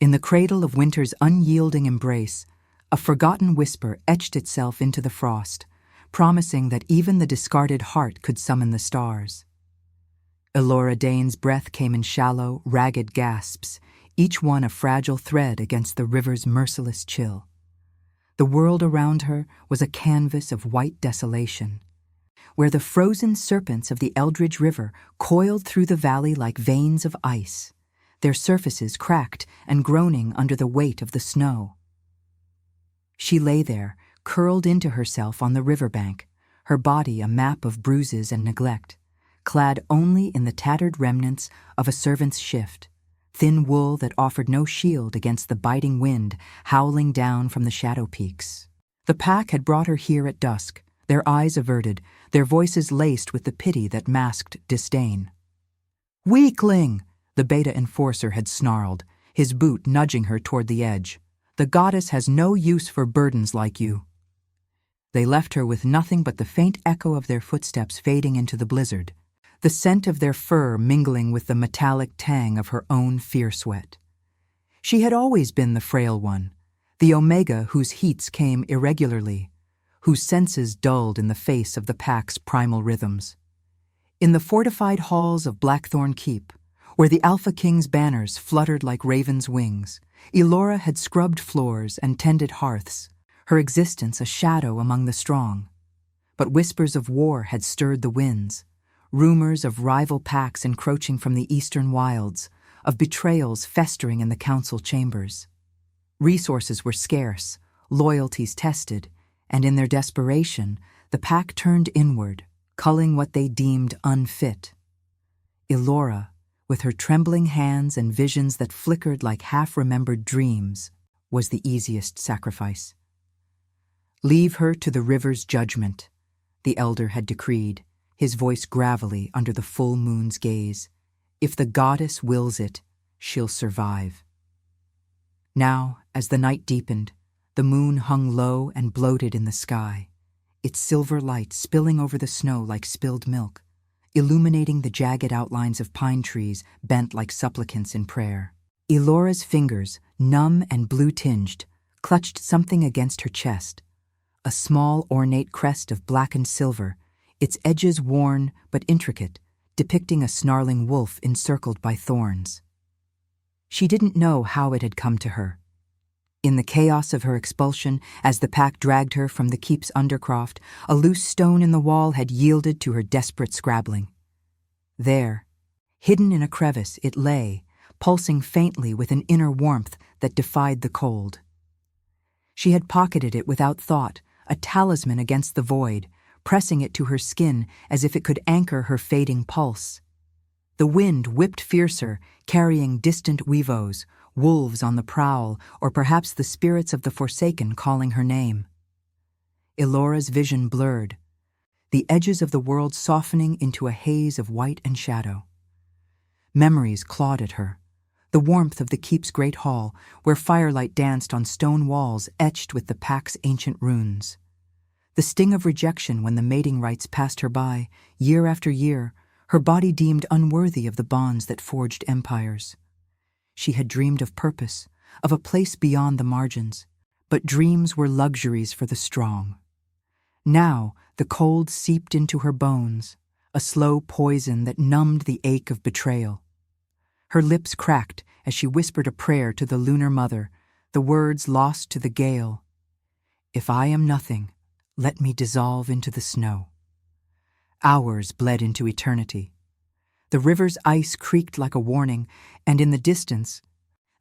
In the cradle of winter's unyielding embrace, a forgotten whisper etched itself into the frost, promising that even the discarded heart could summon the stars. Elora Dane's breath came in shallow, ragged gasps, each one a fragile thread against the river's merciless chill. The world around her was a canvas of white desolation, where the frozen serpents of the Eldridge River coiled through the valley like veins of ice, their surfaces cracked and groaning under the weight of the snow. She lay there, curled into herself on the riverbank, her body a map of bruises and neglect, clad only in the tattered remnants of a servant's shift, thin wool that offered no shield against the biting wind howling down from the shadow peaks. The pack had brought her here at dusk, their eyes averted, their voices laced with the pity that masked disdain. "Weakling!" the beta enforcer had snarled, his boot nudging her toward the edge. "The goddess has no use for burdens like you." They left her with nothing but the faint echo of their footsteps fading into the blizzard, the scent of their fur mingling with the metallic tang of her own fear sweat. She had always been the frail one, the omega whose heats came irregularly, whose senses dulled in the face of the pack's primal rhythms. In the fortified halls of Blackthorn Keep, where the Alpha King's banners fluttered like ravens' wings, Elora had scrubbed floors and tended hearths, her existence a shadow among the strong. But whispers of war had stirred the winds, rumors of rival packs encroaching from the eastern wilds, of betrayals festering in the council chambers. Resources were scarce, loyalties tested, and in their desperation, the pack turned inward, culling what they deemed unfit. Elora, with her trembling hands and visions that flickered like half-remembered dreams, was the easiest sacrifice. "Leave her to the river's judgment," the elder had decreed, his voice gravelly under the full moon's gaze. "If the goddess wills it, she'll survive." Now, as the night deepened, the moon hung low and bloated in the sky, its silver light spilling over the snow like spilled milk, illuminating the jagged outlines of pine trees bent like supplicants in prayer. Elora's fingers, numb and blue-tinged, clutched something against her chest, a small ornate crest of blackened silver, its edges worn but intricate, depicting a snarling wolf encircled by thorns. She didn't know how it had come to her. In the chaos of her expulsion, as the pack dragged her from the keep's undercroft, a loose stone in the wall had yielded to her desperate scrabbling. There, hidden in a crevice, it lay, pulsing faintly with an inner warmth that defied the cold. She had pocketed it without thought, a talisman against the void, pressing it to her skin as if it could anchor her fading pulse. The wind whipped fiercer, carrying distant weavos, wolves on the prowl, or perhaps the spirits of the Forsaken calling her name. Elora's vision blurred, the edges of the world softening into a haze of white and shadow. Memories clawed at her, the warmth of the keep's great hall, where firelight danced on stone walls etched with the pack's ancient runes. The sting of rejection when the mating rites passed her by, year after year, her body deemed unworthy of the bonds that forged empires. She had dreamed of purpose, of a place beyond the margins, but dreams were luxuries for the strong. Now the cold seeped into her bones, a slow poison that numbed the ache of betrayal. Her lips cracked as she whispered a prayer to the lunar mother, the words lost to the gale. "If I am nothing, let me dissolve into the snow." Hours bled into eternity. The river's ice creaked like a warning, and in the distance,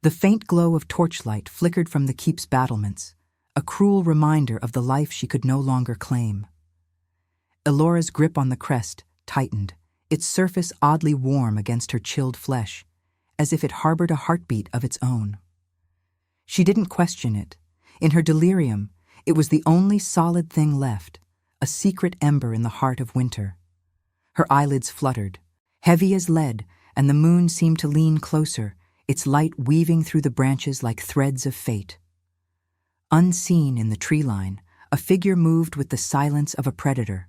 the faint glow of torchlight flickered from the keep's battlements, a cruel reminder of the life she could no longer claim. Elora's grip on the crest tightened, its surface oddly warm against her chilled flesh, as if it harbored a heartbeat of its own. She didn't question it. In her delirium, it was the only solid thing left, a secret ember in the heart of winter. Her eyelids fluttered, heavy as lead, and the moon seemed to lean closer, its light weaving through the branches like threads of fate. Unseen in the tree line, a figure moved with the silence of a predator,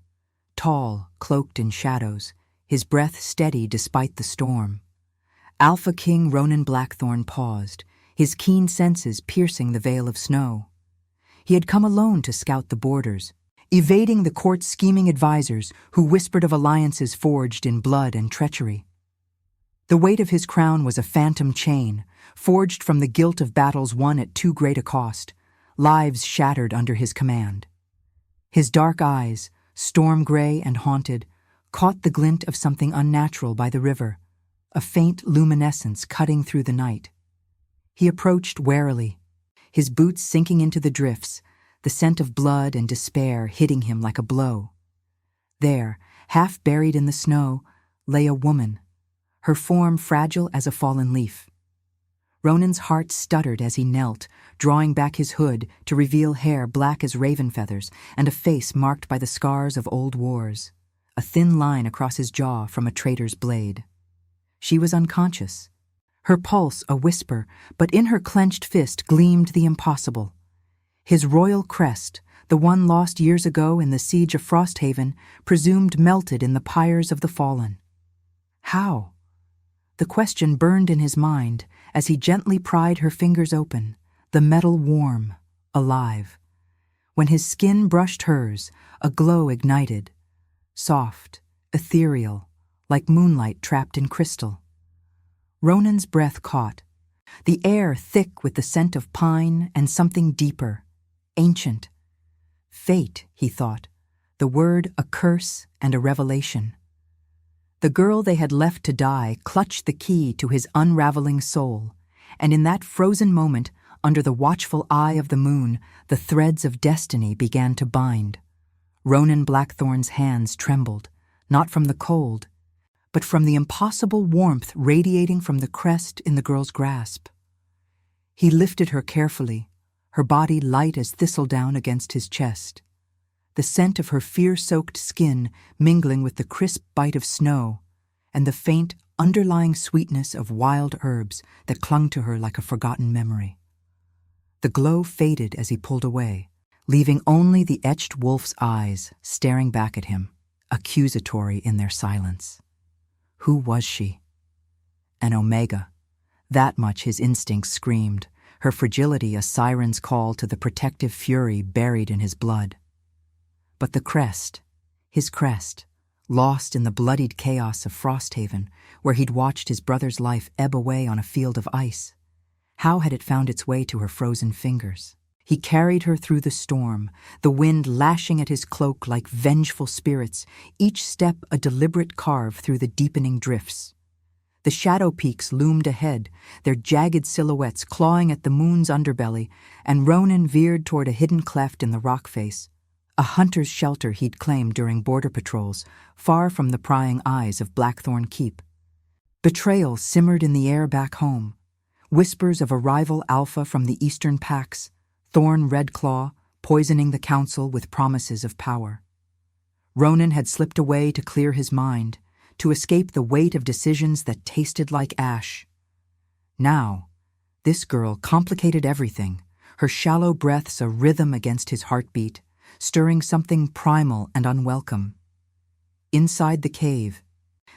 tall, cloaked in shadows, his breath steady despite the storm. Alpha King Ronan Blackthorn paused, his keen senses piercing the veil of snow. He had come alone to scout the borders, evading the court's scheming advisers who whispered of alliances forged in blood and treachery. The weight of his crown was a phantom chain, forged from the guilt of battles won at too great a cost, lives shattered under his command. His dark eyes, storm-gray and haunted, caught the glint of something unnatural by the river, a faint luminescence cutting through the night. He approached warily, his boots sinking into the drifts, the scent of blood and despair hitting him like a blow. There, half buried in the snow, lay a woman, her form fragile as a fallen leaf. Ronan's heart stuttered as he knelt, drawing back his hood to reveal hair black as raven feathers and a face marked by the scars of old wars, a thin line across his jaw from a traitor's blade. She was unconscious, her pulse a whisper, but in her clenched fist gleamed the impossible. His royal crest, the one lost years ago in the siege of Frosthaven, presumed melted in the pyres of the fallen. How? The question burned in his mind as he gently pried her fingers open, the metal warm, alive. When his skin brushed hers, a glow ignited, soft, ethereal, like moonlight trapped in crystal. Ronan's breath caught, the air thick with the scent of pine and something deeper, ancient. Fate, he thought, the word a curse and a revelation. The girl they had left to die clutched the key to his unraveling soul, and in that frozen moment, under the watchful eye of the moon, the threads of destiny began to bind. Ronan Blackthorn's hands trembled, not from the cold, but from the impossible warmth radiating from the crest in the girl's grasp. He lifted her carefully, her body light as thistledown against his chest, the scent of her fear-soaked skin mingling with the crisp bite of snow and the faint, underlying sweetness of wild herbs that clung to her like a forgotten memory. The glow faded as he pulled away, leaving only the etched wolf's eyes staring back at him, accusatory in their silence. Who was she? An Omega. That much his instincts screamed, her fragility a siren's call to the protective fury buried in his blood. But the crest, his crest, lost in the bloodied chaos of Frosthaven, where he'd watched his brother's life ebb away on a field of ice. How had it found its way to her frozen fingers? He carried her through the storm, the wind lashing at his cloak like vengeful spirits, each step a deliberate carve through the deepening drifts. The shadow peaks loomed ahead, their jagged silhouettes clawing at the moon's underbelly, and Ronan veered toward a hidden cleft in the rock face, a hunter's shelter he'd claimed during border patrols, far from the prying eyes of Blackthorn Keep. Betrayal simmered in the air back home, whispers of a rival alpha from the eastern packs, Thorn Redclaw poisoning the council with promises of power. Ronan had slipped away to clear his mind, to escape the weight of decisions that tasted like ash. Now, this girl complicated everything, her shallow breaths a rhythm against his heartbeat, stirring something primal and unwelcome. Inside the cave,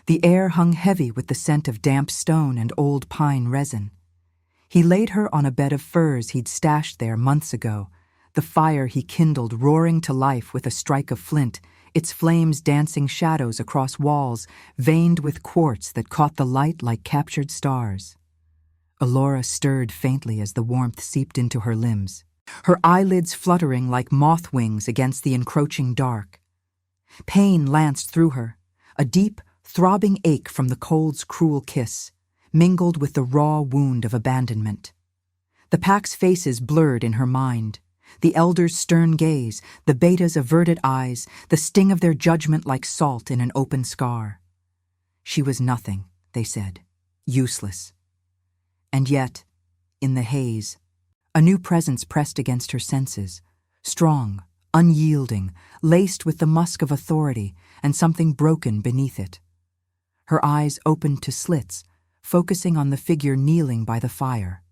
the air hung heavy with the scent of damp stone and old pine resin. He laid her on a bed of furs he'd stashed there months ago, the fire he kindled roaring to life with a strike of flint, its flames dancing shadows across walls veined with quartz that caught the light like captured stars. Elora stirred faintly as the warmth seeped into her limbs, her eyelids fluttering like moth wings against the encroaching dark. Pain lanced through her, a deep, throbbing ache from the cold's cruel kiss, mingled with the raw wound of abandonment. The pack's faces blurred in her mind, the elders' stern gaze, the beta's averted eyes, the sting of their judgment like salt in an open scar. She was nothing, they said, useless. And yet, in the haze, a new presence pressed against her senses, strong, unyielding, laced with the musk of authority and something broken beneath it. Her eyes opened to slits, focusing on the figure kneeling by the fire.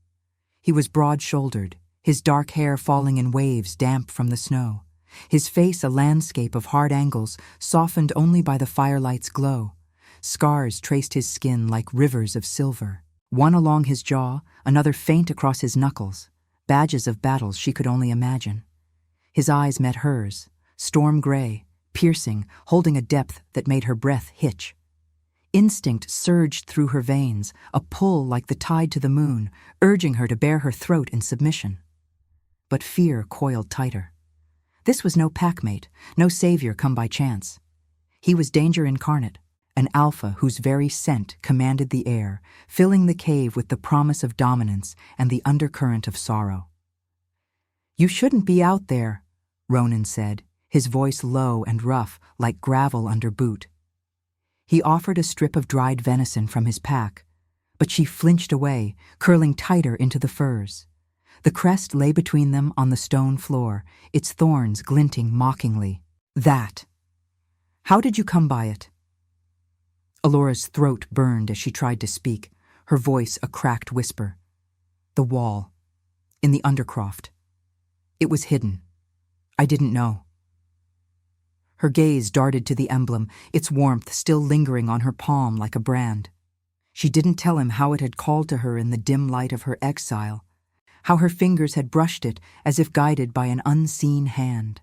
He was broad-shouldered, his dark hair falling in waves damp from the snow, his face a landscape of hard angles softened only by the firelight's glow. Scars traced his skin like rivers of silver. one along his jaw, another faint across his knuckles, badges of battles she could only imagine. His eyes met hers, storm gray, piercing, holding a depth that made her breath hitch. Instinct surged through her veins, a pull like the tide to the moon, urging her to bare her throat in submission. But fear coiled tighter. This was no packmate, no savior come by chance. He was danger incarnate, an alpha whose very scent commanded the air, filling the cave with the promise of dominance and the undercurrent of sorrow. "You shouldn't be out there," Ronan said, his voice low and rough like gravel under boot. He offered a strip of dried venison from his pack, but she flinched away, curling tighter into the furs. The crest lay between them on the stone floor, its thorns glinting mockingly. "That. How did you come by it?" Alora's throat burned as she tried to speak, her voice a cracked whisper. "The wall. In the undercroft. It was hidden. I didn't know." Her gaze darted to the emblem, its warmth still lingering on her palm like a brand. She didn't tell him how it had called to her in the dim light of her exile, how her fingers had brushed it as if guided by an unseen hand.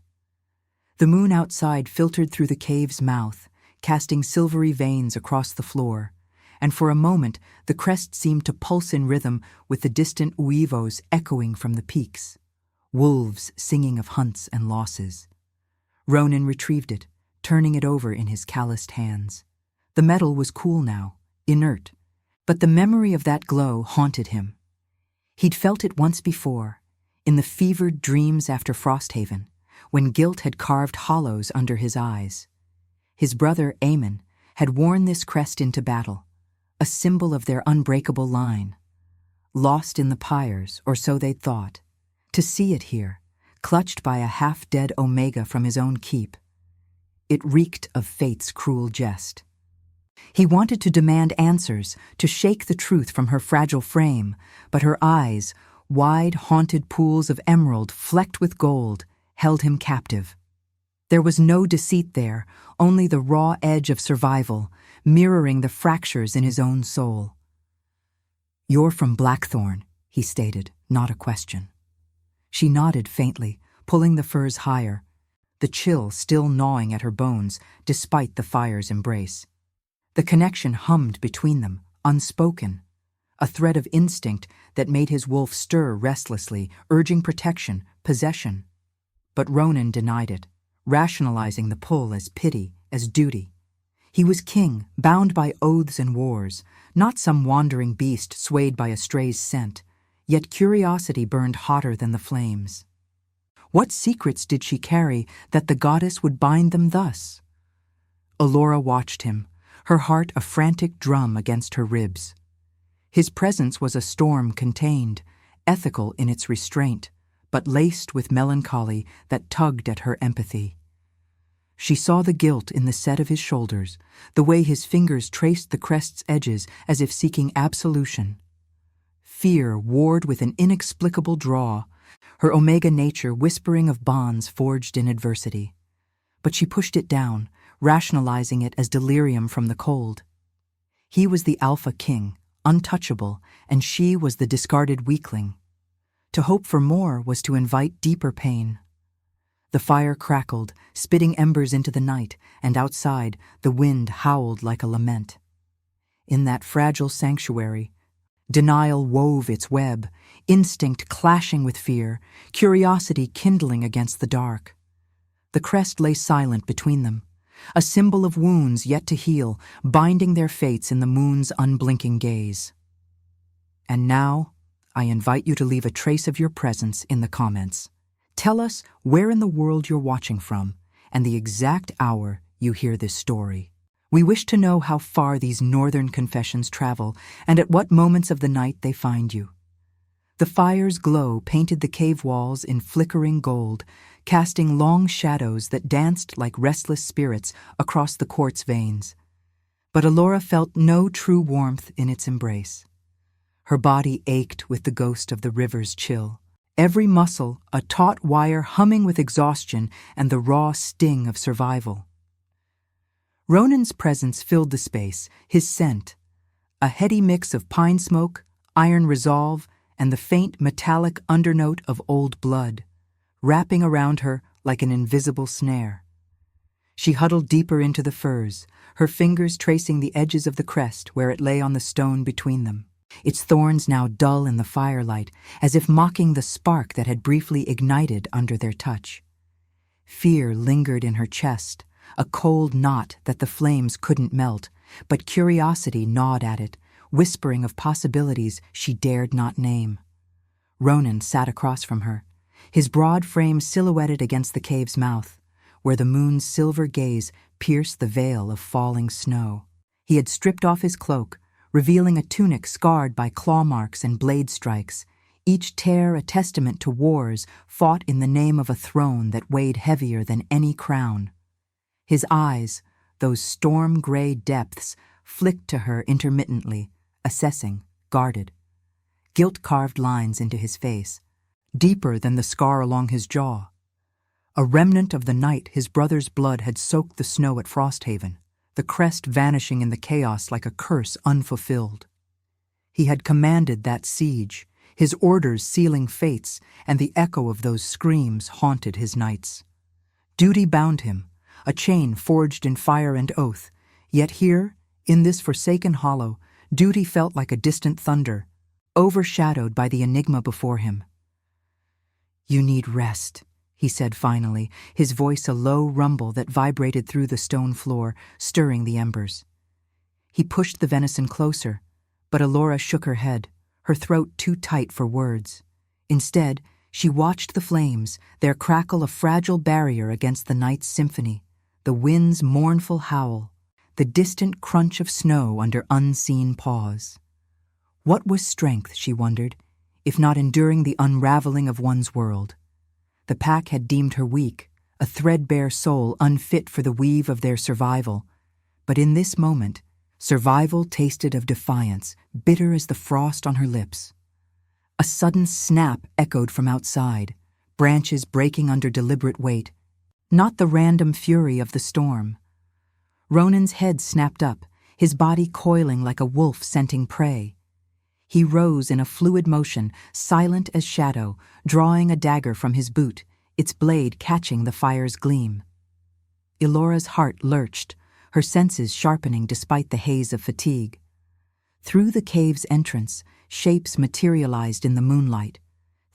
The moon outside filtered through the cave's mouth, casting silvery veins across the floor, and for a moment the crest seemed to pulse in rhythm with the distant uivos echoing from the peaks, wolves singing of hunts and losses. Ronan retrieved it, turning it over in his calloused hands. The metal was cool now, inert, but the memory of that glow haunted him. He'd felt it once before, in the fevered dreams after Frosthaven, when guilt had carved hollows under his eyes. His brother, Aemon, had worn this crest into battle, a symbol of their unbreakable line. Lost in the pyres, or so they'd thought, to see it here, clutched by a half-dead Omega from his own keep. It reeked of fate's cruel jest. He wanted to demand answers, to shake the truth from her fragile frame, but her eyes, wide, haunted pools of emerald flecked with gold, held him captive. There was no deceit there, only the raw edge of survival, mirroring the fractures in his own soul. "You're from Blackthorn," he stated, not a question. She nodded faintly, pulling the furs higher, the chill still gnawing at her bones despite the fire's embrace. The connection hummed between them, unspoken, a thread of instinct that made his wolf stir restlessly, urging protection, possession. But Ronan denied it, rationalizing the pull as pity, as duty. He was king, bound by oaths and wars, not some wandering beast swayed by a stray's scent, yet curiosity burned hotter than the flames. What secrets did she carry that the goddess would bind them thus? Alora watched him, her heart a frantic drum against her ribs. His presence was a storm contained, ethical in its restraint, but laced with melancholy that tugged at her empathy. She saw the guilt in the set of his shoulders, the way his fingers traced the crest's edges as if seeking absolution. Fear warred with an inexplicable draw, her Omega nature whispering of bonds forged in adversity. But she pushed it down, rationalizing it as delirium from the cold. He was the Alpha King, untouchable, and she was the discarded weakling. To hope for more was to invite deeper pain. The fire crackled, spitting embers into the night, and outside, the wind howled like a lament. In that fragile sanctuary, denial wove its web, instinct clashing with fear, curiosity kindling against the dark. The crest lay silent between them, a symbol of wounds yet to heal, binding their fates in the moon's unblinking gaze. And now, I invite you to leave a trace of your presence in the comments. Tell us where in the world you're watching from and the exact hour you hear this story. We wish to know how far these northern confessions travel and at what moments of the night they find you. The fire's glow painted the cave walls in flickering gold, casting long shadows that danced like restless spirits across the quartz veins. But Alora felt no true warmth in its embrace. Her body ached with the ghost of the river's chill, every muscle a taut wire humming with exhaustion and the raw sting of survival. Ronan's presence filled the space, his scent, a heady mix of pine smoke, iron resolve, and the faint metallic undernote of old blood, wrapping around her like an invisible snare. She huddled deeper into the furs, her fingers tracing the edges of the crest where it lay on the stone between them, its thorns now dull in the firelight, as if mocking the spark that had briefly ignited under their touch. Fear lingered in her chest, a cold knot that the flames couldn't melt, but curiosity gnawed at it, whispering of possibilities she dared not name. Ronan sat across from her, his broad frame silhouetted against the cave's mouth, where the moon's silver gaze pierced the veil of falling snow. He had stripped off his cloak, revealing a tunic scarred by claw marks and blade strikes, each tear a testament to wars fought in the name of a throne that weighed heavier than any crown. His eyes, those storm-gray depths, flicked to her intermittently, assessing, guarded. Guilt carved lines into his face, deeper than the scar along his jaw. A remnant of the night his brother's blood had soaked the snow at Frosthaven, the crest vanishing in the chaos like a curse unfulfilled. He had commanded that siege, his orders sealing fates, and the echo of those screams haunted his nights. Duty bound him, a chain forged in fire and oath, yet here, in this forsaken hollow, duty felt like a distant thunder, overshadowed by the enigma before him. "You need rest," he said finally, his voice a low rumble that vibrated through the stone floor, stirring the embers. He pushed the venison closer, but Elora shook her head, her throat too tight for words. Instead, she watched the flames, their crackle a fragile barrier against the night's symphony, the wind's mournful howl, the distant crunch of snow under unseen paws. What was strength, she wondered, if not enduring the unraveling of one's world? The pack had deemed her weak, a threadbare soul unfit for the weave of their survival. But in this moment, survival tasted of defiance, bitter as the frost on her lips. A sudden snap echoed from outside, branches breaking under deliberate weight, not the random fury of the storm. Ronan's head snapped up, his body coiling like a wolf scenting prey. He rose in a fluid motion, silent as shadow, drawing a dagger from his boot, its blade catching the fire's gleam. Elora's heart lurched, her senses sharpening despite the haze of fatigue. Through the cave's entrance, shapes materialized in the moonlight.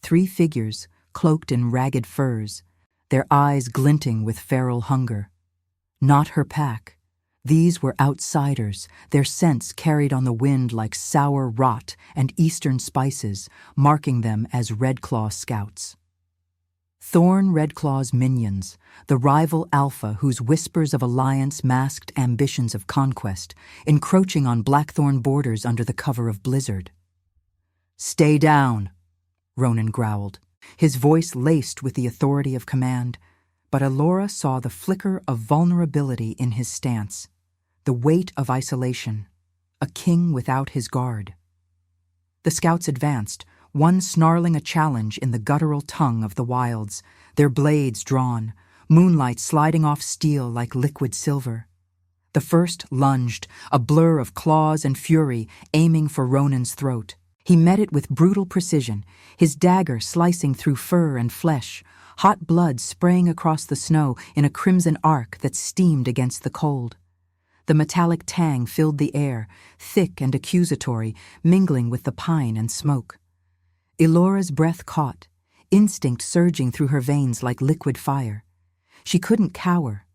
3 figures, cloaked in ragged furs, their eyes glinting with feral hunger. Not her pack. These were outsiders, their scents carried on the wind like sour rot and eastern spices, marking them as Redclaw scouts. Thorn Redclaw's minions, the rival alpha whose whispers of alliance masked ambitions of conquest, encroaching on Blackthorn borders under the cover of blizzard. "Stay down," Ronan growled, his voice laced with the authority of command, but Elora saw the flicker of vulnerability in his stance, the weight of isolation, a king without his guard. The scouts advanced, one snarling a challenge in the guttural tongue of the wilds, their blades drawn, moonlight sliding off steel like liquid silver. The first lunged, a blur of claws and fury, aiming for Ronan's throat. He met it with brutal precision, his dagger slicing through fur and flesh, hot blood spraying across the snow in a crimson arc that steamed against the cold. The metallic tang filled the air, thick and accusatory, mingling with the pine and smoke. Elora's breath caught, instinct surging through her veins like liquid fire. She couldn't cower,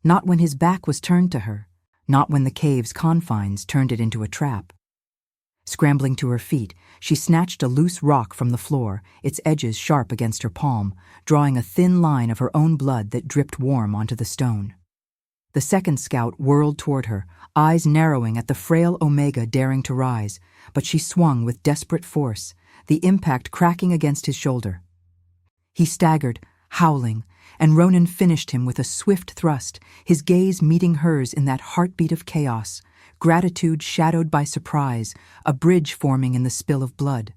not when his back was turned to her, not when the cave's confines turned it into a trap. Scrambling to her feet, she snatched a loose rock from the floor, its edges sharp against her palm, drawing a thin line of her own blood that dripped warm onto the stone. The second scout whirled toward her, eyes narrowing at the frail Omega daring to rise, but she swung with desperate force, the impact cracking against his shoulder. He staggered, howling, and Ronan finished him with a swift thrust, his gaze meeting hers in that heartbeat of chaos, gratitude shadowed by surprise, a bridge forming in the spill of blood.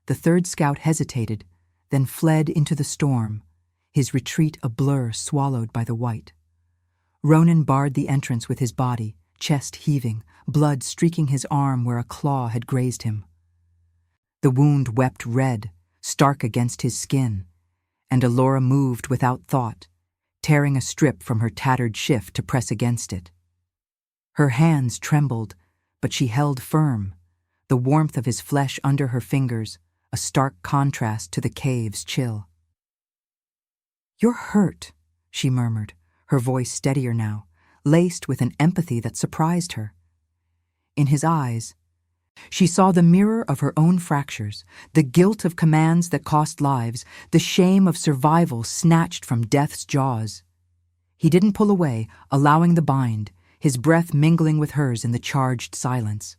The third scout hesitated, then fled into the storm, his retreat a blur swallowed by the white. Ronan barred the entrance with his body, chest heaving, blood streaking his arm where a claw had grazed him. The wound wept red, stark against his skin, and Elora moved without thought, tearing a strip from her tattered shift to press against it. Her hands trembled, but she held firm, the warmth of his flesh under her fingers, a stark contrast to the cave's chill. "You're hurt," she murmured, her voice steadier now, laced with an empathy that surprised her. In his eyes, she saw the mirror of her own fractures, the guilt of commands that cost lives, the shame of survival snatched from death's jaws. He didn't pull away, allowing the bind, his breath mingling with hers in the charged silence.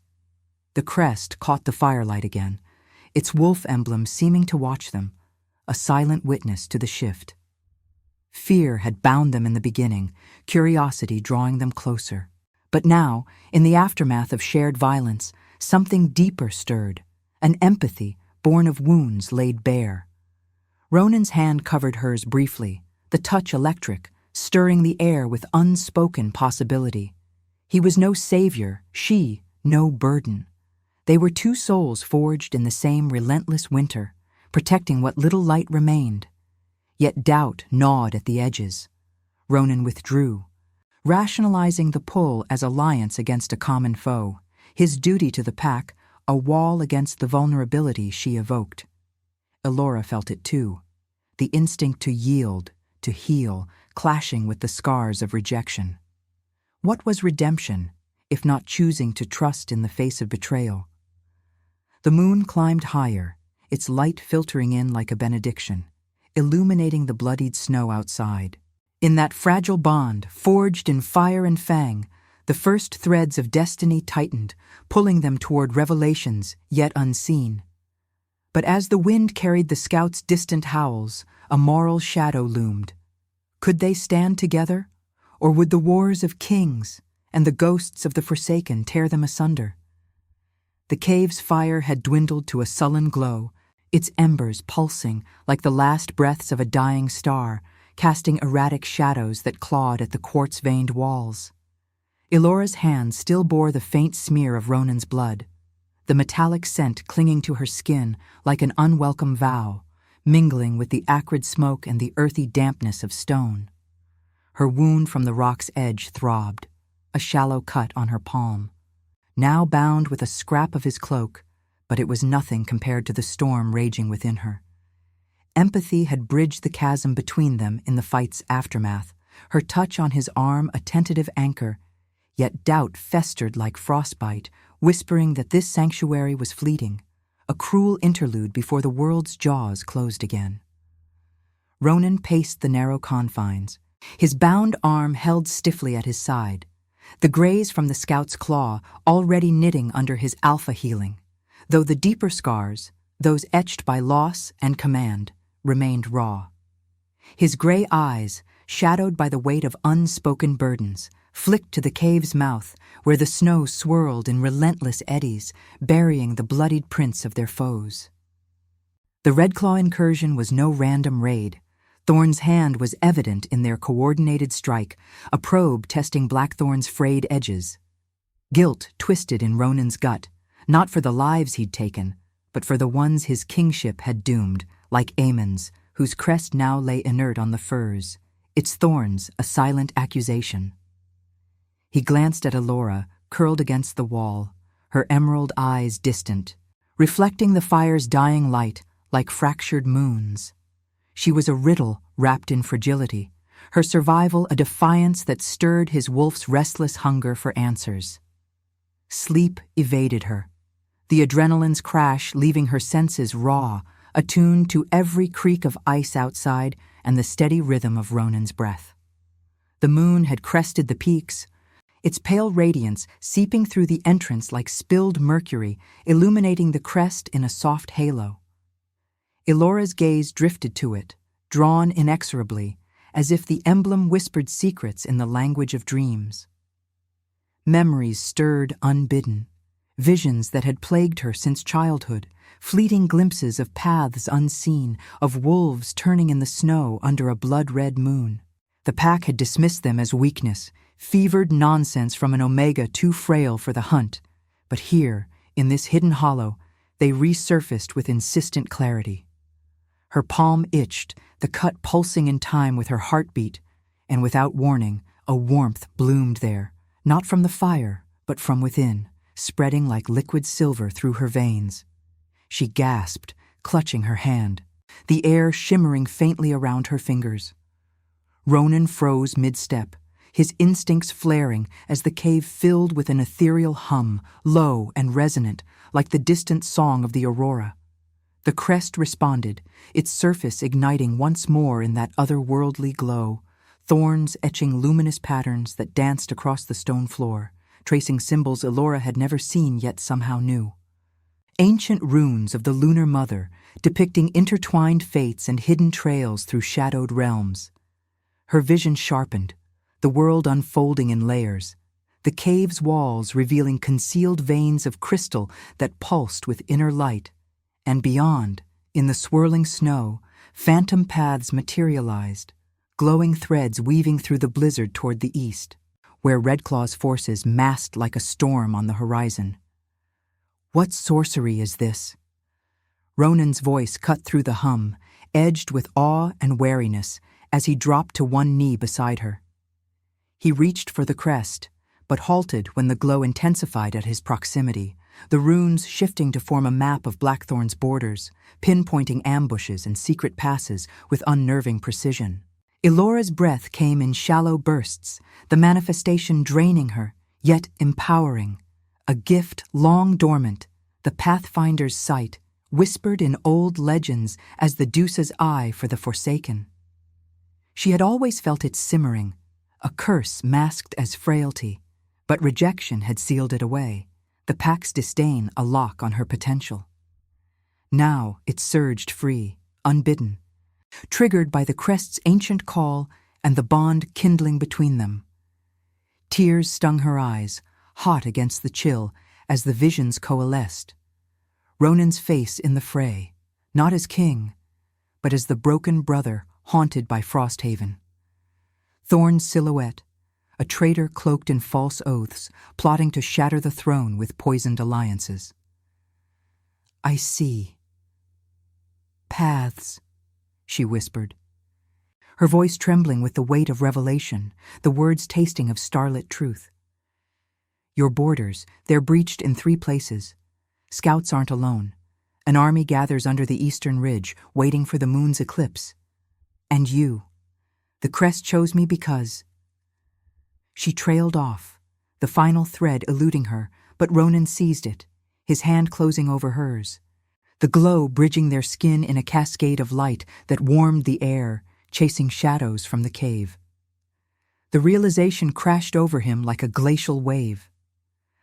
The crest caught the firelight again, its wolf emblem seeming to watch them, a silent witness to the shift. Fear had bound them in the beginning, curiosity drawing them closer. But now, in the aftermath of shared violence, something deeper stirred, an empathy born of wounds laid bare. Ronan's hand covered hers briefly, the touch electric, stirring the air with unspoken possibility. He was no savior, she no burden. They were two souls forged in the same relentless winter, protecting what little light remained. Yet doubt gnawed at the edges. Ronan withdrew, rationalizing the pull as alliance against a common foe, his duty to the pack, a wall against the vulnerability she evoked. Elora felt it too, the instinct to yield, to heal, clashing with the scars of rejection. What was redemption, if not choosing to trust in the face of betrayal? The moon climbed higher, its light filtering in like a benediction, illuminating the bloodied snow outside. In that fragile bond, forged in fire and fang, the first threads of destiny tightened, pulling them toward revelations yet unseen. But as the wind carried the scouts' distant howls, a moral shadow loomed. Could they stand together, or would the wars of kings and the ghosts of the forsaken tear them asunder? The cave's fire had dwindled to a sullen glow, its embers pulsing like the last breaths of a dying star, casting erratic shadows that clawed at the quartz-veined walls. Elora's hand still bore the faint smear of Ronan's blood, the metallic scent clinging to her skin like an unwelcome vow, mingling with the acrid smoke and the earthy dampness of stone. Her wound from the rock's edge throbbed, a shallow cut on her palm, now bound with a scrap of his cloak, but it was nothing compared to the storm raging within her. Empathy had bridged the chasm between them in the fight's aftermath, her touch on his arm a tentative anchor, yet doubt festered like frostbite, whispering that this sanctuary was fleeting, a cruel interlude before the world's jaws closed again. Ronan paced the narrow confines, his bound arm held stiffly at his side, the graze from the scout's claw already knitting under his alpha healing, though the deeper scars, those etched by loss and command, remained raw. His gray eyes, shadowed by the weight of unspoken burdens, flicked to the cave's mouth, where the snow swirled in relentless eddies, burying the bloodied prints of their foes. The Redclaw incursion was no random raid. Thorn's hand was evident in their coordinated strike, a probe testing Blackthorn's frayed edges. Guilt twisted in Ronan's gut, not for the lives he'd taken, but for the ones his kingship had doomed, like Aemon's, whose crest now lay inert on the firs, its thorns a silent accusation. He glanced at Elora, curled against the wall, her emerald eyes distant, reflecting the fire's dying light like fractured moons. She was a riddle wrapped in fragility, her survival a defiance that stirred his wolf's restless hunger for answers. Sleep evaded her, the adrenaline's crash leaving her senses raw, attuned to every creak of ice outside and the steady rhythm of Ronan's breath. The moon had crested the peaks, its pale radiance seeping through the entrance like spilled mercury, illuminating the crest in a soft halo. Elora's gaze drifted to it, drawn inexorably, as if the emblem whispered secrets in the language of dreams. Memories stirred unbidden, visions that had plagued her since childhood, fleeting glimpses of paths unseen, of wolves turning in the snow under a blood-red moon. The pack had dismissed them as weakness, fevered nonsense from an omega too frail for the hunt, but here, in this hidden hollow, they resurfaced with insistent clarity. Her palm itched, the cut pulsing in time with her heartbeat, and without warning, a warmth bloomed there, not from the fire, but from within, spreading like liquid silver through her veins. She gasped, clutching her hand, the air shimmering faintly around her fingers. Ronan froze mid-step, his instincts flaring as the cave filled with an ethereal hum, low and resonant, like the distant song of the aurora. The crest responded, its surface igniting once more in that otherworldly glow, thorns etching luminous patterns that danced across the stone floor, tracing symbols Elora had never seen yet somehow knew. Ancient runes of the Lunar Mother, depicting intertwined fates and hidden trails through shadowed realms. Her vision sharpened, the world unfolding in layers, the cave's walls revealing concealed veins of crystal that pulsed with inner light, and beyond, in the swirling snow, phantom paths materialized, glowing threads weaving through the blizzard toward the east, where Redclaw's forces massed like a storm on the horizon. What sorcery is this? Ronan's voice cut through the hum, edged with awe and wariness, as he dropped to one knee beside her. He reached for the crest, but halted when the glow intensified at his proximity, the runes shifting to form a map of Blackthorn's borders, pinpointing ambushes and secret passes with unnerving precision. Elora's breath came in shallow bursts, the manifestation draining her, yet empowering. A gift long dormant, the Pathfinder's sight, whispered in old legends as the Deuce's eye for the Forsaken. She had always felt it simmering, a curse masked as frailty, but rejection had sealed it away, the Pack's disdain a lock on her potential. Now it surged free, unbidden, triggered by the Crest's ancient call and the bond kindling between them. Tears stung her eyes, hot against the chill, as the visions coalesced. Ronan's face in the fray, not as king, but as the broken brother haunted by Frosthaven. Thorn's silhouette, a traitor cloaked in false oaths, plotting to shatter the throne with poisoned alliances. "I see. Paths," she whispered, her voice trembling with the weight of revelation, the words tasting of starlit truth. "Your borders, they're breached in 3 places. Scouts aren't alone. An army gathers under the eastern ridge, waiting for the moon's eclipse. And you. The Crest chose me because—" She trailed off, the final thread eluding her, but Ronan seized it, his hand closing over hers, the glow bridging their skin in a cascade of light that warmed the air, chasing shadows from the cave. The realization crashed over him like a glacial wave.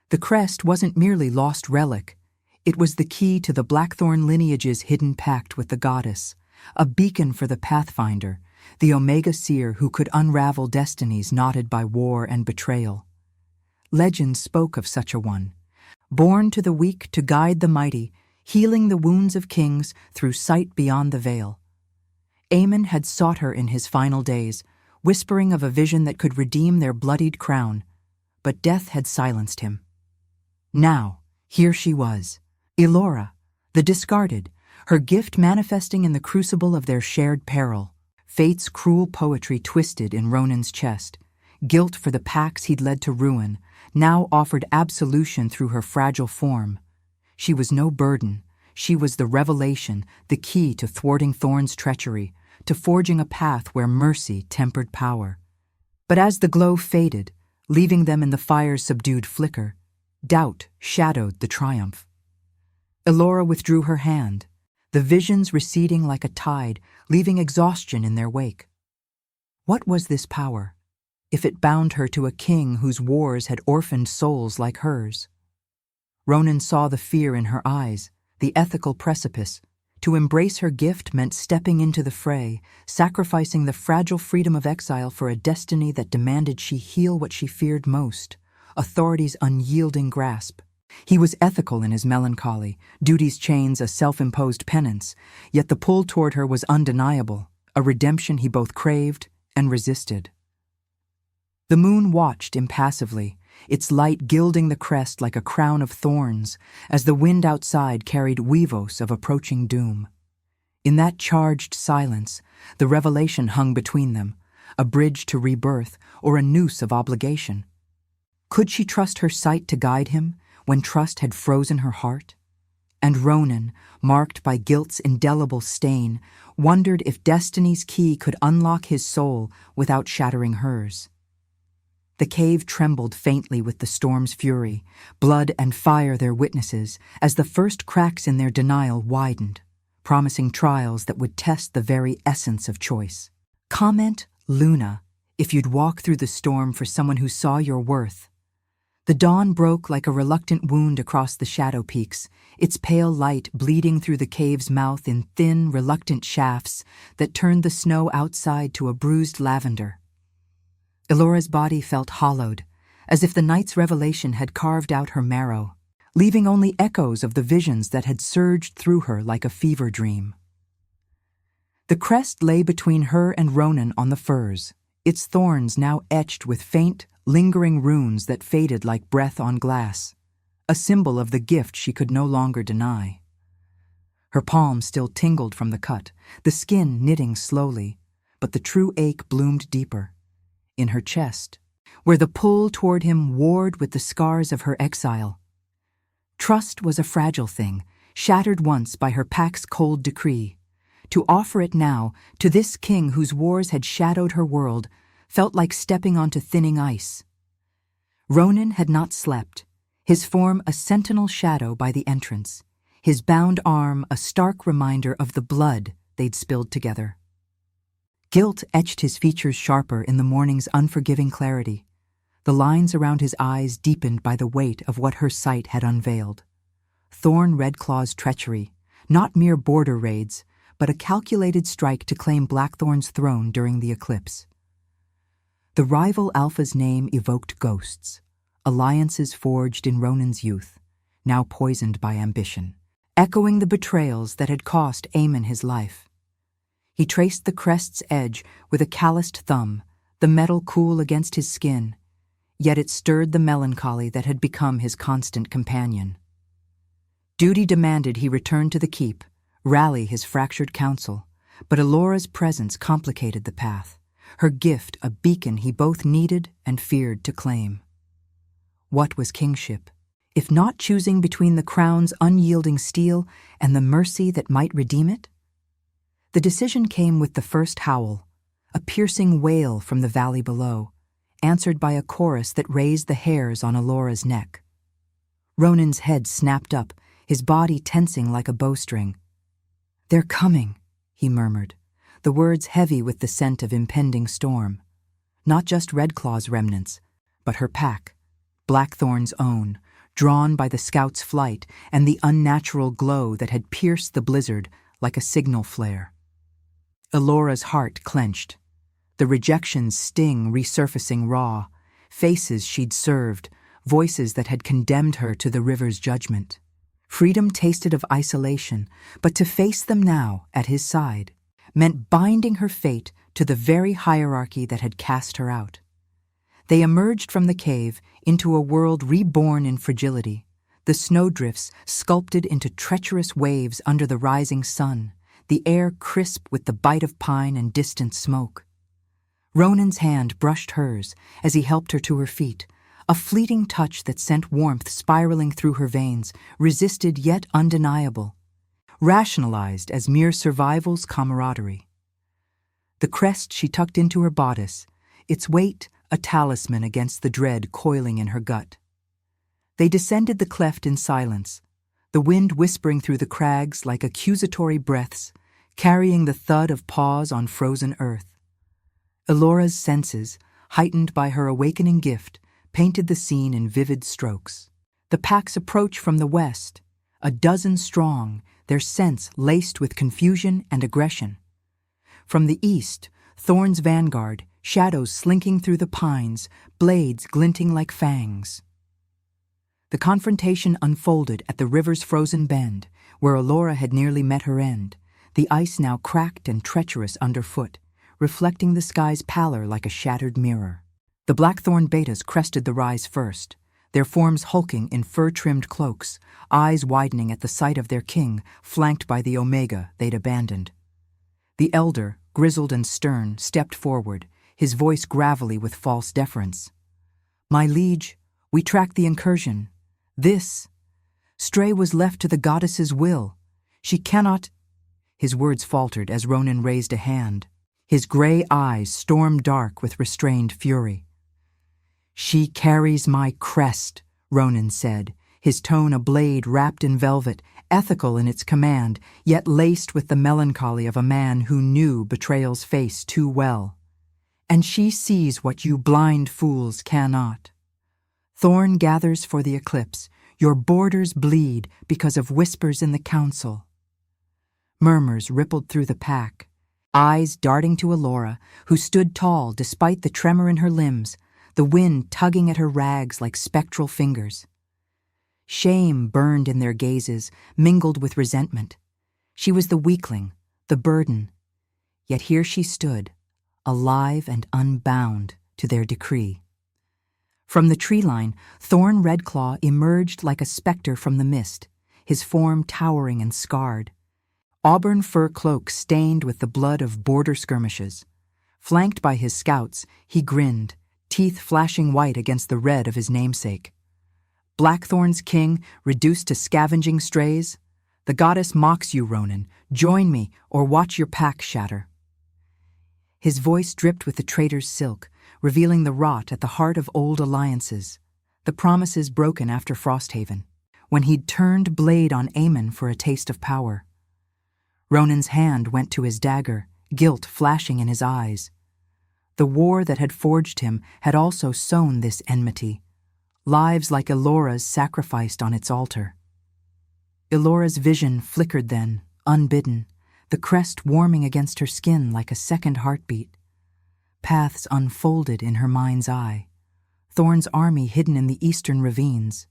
The Crest wasn't merely lost relic. It was the key to the Blackthorn lineage's hidden pact with the goddess, a beacon for the Pathfinder, the Omega Seer who could unravel destinies knotted by war and betrayal. Legend spoke of such a one, born to the weak to guide the mighty, healing the wounds of kings through sight beyond the veil. Aemon had sought her in his final days, whispering of a vision that could redeem their bloodied crown, but death had silenced him. Now, here she was, Elora, the discarded, her gift manifesting in the crucible of their shared peril. Fate's cruel poetry twisted in Ronan's chest. Guilt for the packs he'd led to ruin, now offered absolution through her fragile form. She was no burden. She was the revelation, the key to thwarting Thorn's treachery, to forging a path where mercy tempered power. But as the glow faded, leaving them in the fire's subdued flicker, doubt shadowed the triumph. Elora withdrew her hand, the visions receding like a tide, leaving exhaustion in their wake. What was this power, if it bound her to a king whose wars had orphaned souls like hers? Ronan saw the fear in her eyes, the ethical precipice. To embrace her gift meant stepping into the fray, sacrificing the fragile freedom of exile for a destiny that demanded she heal what she feared most, authority's unyielding grasp. He was ethical in his melancholy, duty's chains a self-imposed penance, yet the pull toward her was undeniable, a redemption he both craved and resisted. The moon watched impassively, its light gilding the crest like a crown of thorns, as the wind outside carried weevos of approaching doom. In that charged silence, the revelation hung between them, a bridge to rebirth or a noose of obligation. Could she trust her sight to guide him when trust had frozen her heart? And Ronan, marked by guilt's indelible stain, wondered if destiny's key could unlock his soul without shattering hers. The cave trembled faintly with the storm's fury, blood and fire their witnesses, as the first cracks in their denial widened, promising trials that would test the very essence of choice. Comment, Luna, if you'd walk through the storm for someone who saw your worth. The dawn broke like a reluctant wound across the shadow peaks, its pale light bleeding through the cave's mouth in thin, reluctant shafts that turned the snow outside to a bruised lavender. Elora's body felt hollowed, as if the night's revelation had carved out her marrow, leaving only echoes of the visions that had surged through her like a fever dream. The crest lay between her and Ronan on the firs, its thorns now etched with faint, lingering runes that faded like breath on glass, a symbol of the gift she could no longer deny. Her palm still tingled from the cut, the skin knitting slowly, but the true ache bloomed deeper, in her chest, where the pull toward him warred with the scars of her exile. Trust was a fragile thing, shattered once by her pack's cold decree. To offer it now, to this king whose wars had shadowed her world, felt like stepping onto thinning ice. Ronan had not slept, his form a sentinel shadow by the entrance, his bound arm a stark reminder of the blood they'd spilled together. Guilt etched his features sharper in the morning's unforgiving clarity, the lines around his eyes deepened by the weight of what her sight had unveiled. Thorn Redclaw's treachery, not mere border raids, but a calculated strike to claim Blackthorn's throne during the eclipse. The rival Alpha's name evoked ghosts, alliances forged in Ronan's youth, now poisoned by ambition, echoing the betrayals that had cost Aemon his life. He traced the crest's edge with a calloused thumb, the metal cool against his skin, yet it stirred the melancholy that had become his constant companion. Duty demanded he return to the keep, rally his fractured council, but Elora's presence complicated the path, her gift a beacon he both needed and feared to claim. What was kingship, if not choosing between the crown's unyielding steel and the mercy that might redeem it? The decision came with the first howl, a piercing wail from the valley below, answered by a chorus that raised the hairs on Elora's neck. Ronan's head snapped up, his body tensing like a bowstring. "They're coming," he murmured, the words heavy with the scent of impending storm. Not just Redclaw's remnants, but her pack, Blackthorn's own, drawn by the scout's flight and the unnatural glow that had pierced the blizzard like a signal flare. Elora's heart clenched, the rejection's sting resurfacing raw, faces she'd served, voices that had condemned her to the river's judgment. Freedom tasted of isolation, but to face them now, at his side, meant binding her fate to the very hierarchy that had cast her out. They emerged from the cave into a world reborn in fragility, the snowdrifts sculpted into treacherous waves under the rising sun, the air crisp with the bite of pine and distant smoke. Ronan's hand brushed hers as he helped her to her feet, a fleeting touch that sent warmth spiraling through her veins, resisted yet undeniable, rationalized as mere survival's camaraderie. The crest she tucked into her bodice, its weight a talisman against the dread coiling in her gut. They descended the cleft in silence, the wind whispering through the crags like accusatory breaths, carrying the thud of paws on frozen earth. Elora's senses, heightened by her awakening gift, painted the scene in vivid strokes. The pack's approach from the west, a dozen strong, their scents laced with confusion and aggression. From the east, Thorn's vanguard, shadows slinking through the pines, blades glinting like fangs. The confrontation unfolded at the river's frozen bend, where Elora had nearly met her end, the ice now cracked and treacherous underfoot, reflecting the sky's pallor like a shattered mirror. The blackthorn betas crested the rise first, their forms hulking in fur-trimmed cloaks, eyes widening at the sight of their king, flanked by the omega they'd abandoned. The elder, grizzled and stern, stepped forward, his voice gravelly with false deference. "My liege, we tracked the incursion. This stray was left to the goddess's will. She cannot—" His words faltered as Ronan raised a hand. His gray eyes stormed dark with restrained fury. "She carries my crest," Ronan said, his tone a blade wrapped in velvet, ethical in its command, yet laced with the melancholy of a man who knew betrayal's face too well. "And she sees what you blind fools cannot. Thorn gathers for the eclipse, your borders bleed because of whispers in the council." Murmurs rippled through the pack, eyes darting to Elora, who stood tall despite the tremor in her limbs, the wind tugging at her rags like spectral fingers. Shame burned in their gazes, mingled with resentment. She was the weakling, the burden. Yet here she stood, alive and unbound to their decree. From the tree line, Thorn Redclaw emerged like a specter from the mist, his form towering and scarred. Auburn fur cloak stained with the blood of border skirmishes. Flanked by his scouts, he grinned, teeth flashing white against the red of his namesake. Blackthorn's king, reduced to scavenging strays? The goddess mocks you, Ronan. Join me, or watch your pack shatter. His voice dripped with the traitor's silk, revealing the rot at the heart of old alliances, the promises broken after Frosthaven, when he'd turned blade on Aemon for a taste of power. Ronan's hand went to his dagger, guilt flashing in his eyes. The war that had forged him had also sown this enmity, lives like Elora's sacrificed on its altar. Elora's vision flickered then, unbidden, the crest warming against her skin like a second heartbeat. Paths unfolded in her mind's eye, Thorn's army hidden in the eastern ravines,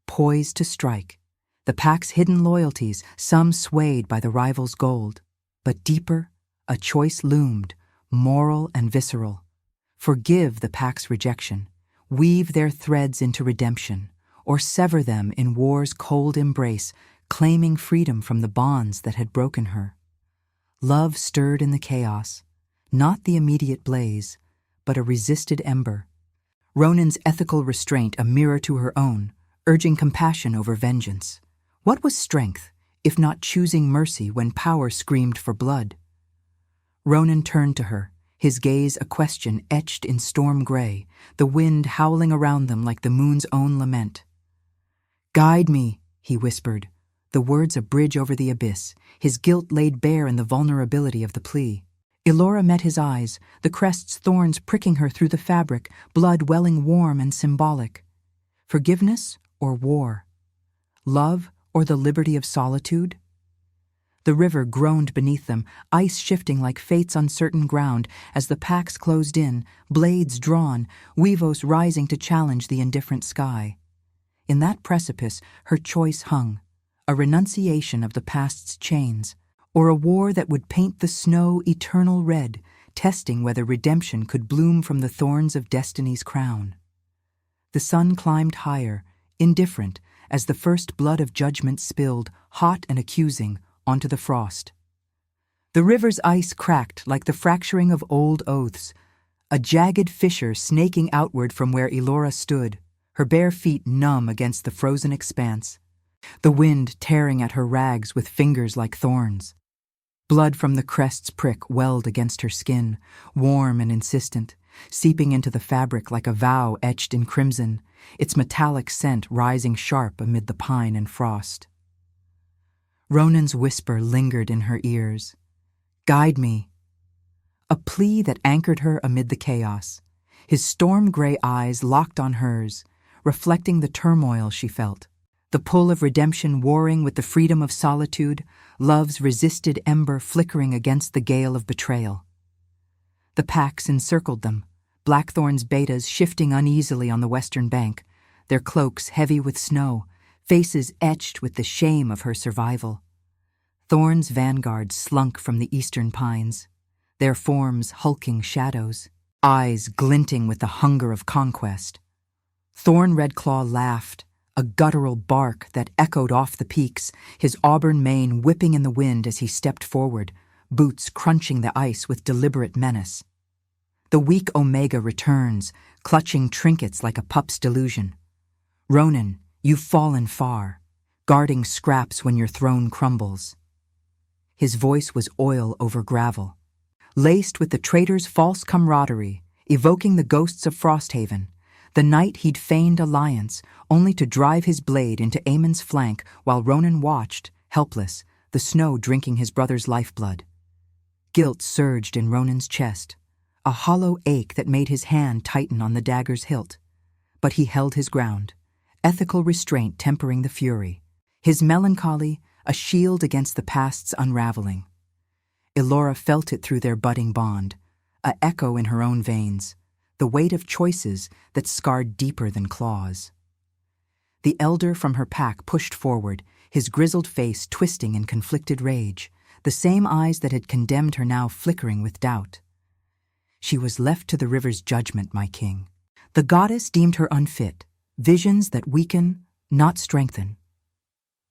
poised to strike, the pack's hidden loyalties, some swayed by the rival's gold. But deeper, a choice loomed, moral and visceral. Forgive the pack's rejection, weave their threads into redemption, or sever them in war's cold embrace, claiming freedom from the bonds that had broken her. Love stirred in the chaos, not the immediate blaze, but a resisted ember. Ronan's ethical restraint a mirror to her own, urging compassion over vengeance. What was strength, if not choosing mercy when power screamed for blood? Ronan turned to her, his gaze a question etched in storm gray, the wind howling around them like the moon's own lament. "Guide me," he whispered, the words a bridge over the abyss, his guilt laid bare in the vulnerability of the plea. Elora met his eyes, the crest's thorns pricking her through the fabric, blood welling warm and symbolic. Forgiveness or war? Love or the liberty of solitude? The river groaned beneath them, ice shifting like fate's uncertain ground as the packs closed in, blades drawn, Weavos rising to challenge the indifferent sky. In that precipice, her choice hung, a renunciation of the past's chains, or a war that would paint the snow eternal red, testing whether redemption could bloom from the thorns of destiny's crown. The sun climbed higher, indifferent, as the first blood of judgment spilled, hot and accusing, onto the frost. The river's ice cracked like the fracturing of old oaths, a jagged fissure snaking outward from where Elora stood, her bare feet numb against the frozen expanse, the wind tearing at her rags with fingers like thorns. Blood from the crest's prick welled against her skin, warm and insistent, seeping into the fabric like a vow etched in crimson, its metallic scent rising sharp amid the pine and frost. Ronan's whisper lingered in her ears. "Guide me." A plea that anchored her amid the chaos, his storm-gray eyes locked on hers, reflecting the turmoil she felt. The pull of redemption warring with the freedom of solitude, love's resisted ember flickering against the gale of betrayal. The packs encircled them, Blackthorn's betas shifting uneasily on the western bank, their cloaks heavy with snow, faces etched with the shame of her survival. Thorn's vanguard slunk from the eastern pines, their forms hulking shadows. eyes glinting with the hunger of conquest. Thorn Redclaw laughed, a guttural bark that echoed off the peaks, his auburn mane whipping in the wind as he stepped forward, boots crunching the ice with deliberate menace. The weak Omega returns, clutching trinkets like a pup's delusion. Ronan, you've fallen far, guarding scraps when your throne crumbles. His voice was oil over gravel, laced with the traitor's false camaraderie, evoking the ghosts of Frosthaven, the night he'd feigned alliance, only to drive his blade into Aemon's flank while Ronan watched, helpless, the snow drinking his brother's lifeblood. Guilt surged in Ronan's chest, a hollow ache that made his hand tighten on the dagger's hilt. But he held his ground, ethical restraint tempering the fury, his melancholy a shield against the past's unraveling. Elora felt it through their budding bond, a echo in her own veins, the weight of choices that scarred deeper than claws. The elder from her pack pushed forward, his grizzled face twisting in conflicted rage, the same eyes that had condemned her now flickering with doubt. She was left to the river's judgment, my king. The goddess deemed her unfit, visions that weaken, not strengthen.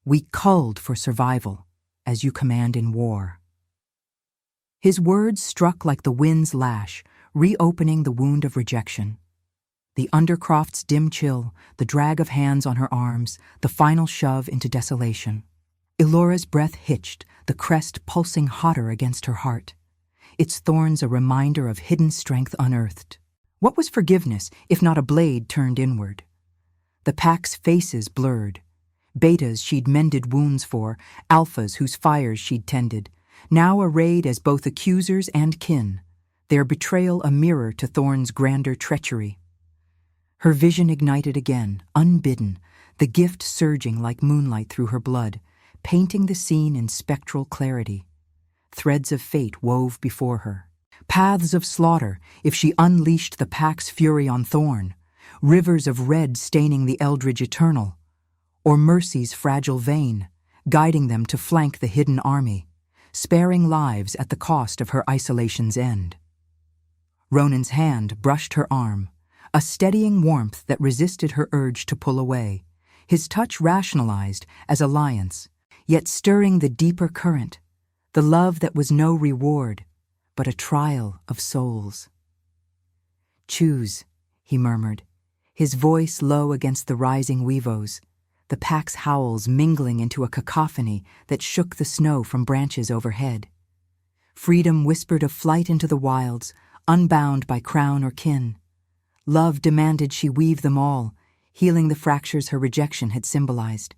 We culled for survival, as you command in war. His words struck like the wind's lash, reopening the wound of rejection. The undercroft's dim chill, the drag of hands on her arms, the final shove into desolation. Elora's breath hitched, the crest pulsing hotter against her heart, its thorns a reminder of hidden strength unearthed. What was forgiveness, if not a blade turned inward? The pack's faces blurred. Betas she'd mended wounds for, alphas whose fires she'd tended, now arrayed as both accusers and kin, their betrayal a mirror to Thorn's grander treachery. Her vision ignited again, unbidden, the gift surging like moonlight through her blood, painting the scene in spectral clarity. Threads of fate wove before her. Paths of slaughter, if she unleashed the pack's fury on Thorn, rivers of red staining the Eldridge Eternal, or Mercy's fragile vein, guiding them to flank the hidden army, sparing lives at the cost of her isolation's end. Ronan's hand brushed her arm, a steadying warmth that resisted her urge to pull away, his touch rationalized as alliance, yet stirring the deeper current, the love that was no reward, but a trial of souls. Choose, he murmured, his voice low against the rising weavos, the pack's howls mingling into a cacophony that shook the snow from branches overhead. Freedom whispered of flight into the wilds, unbound by crown or kin. Love demanded she weave them all, healing the fractures her rejection had symbolized.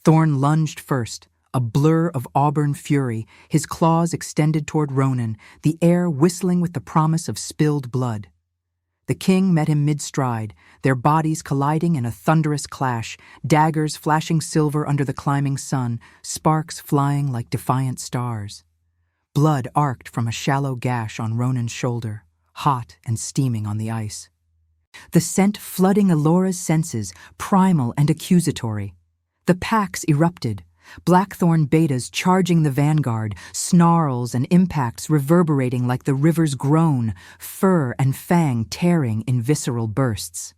Thorn lunged first, a blur of auburn fury, his claws extended toward Ronan, the air whistling with the promise of spilled blood. The king met him mid-stride, their bodies colliding in a thunderous clash, daggers flashing silver under the climbing sun, sparks flying like defiant stars. Blood arced from a shallow gash on Ronan's shoulder, hot and steaming on the ice. The scent flooding Elora's senses, primal and accusatory. The packs erupted, Blackthorn betas charging the vanguard, snarls and impacts reverberating like the river's groan, fur and fang tearing in visceral bursts.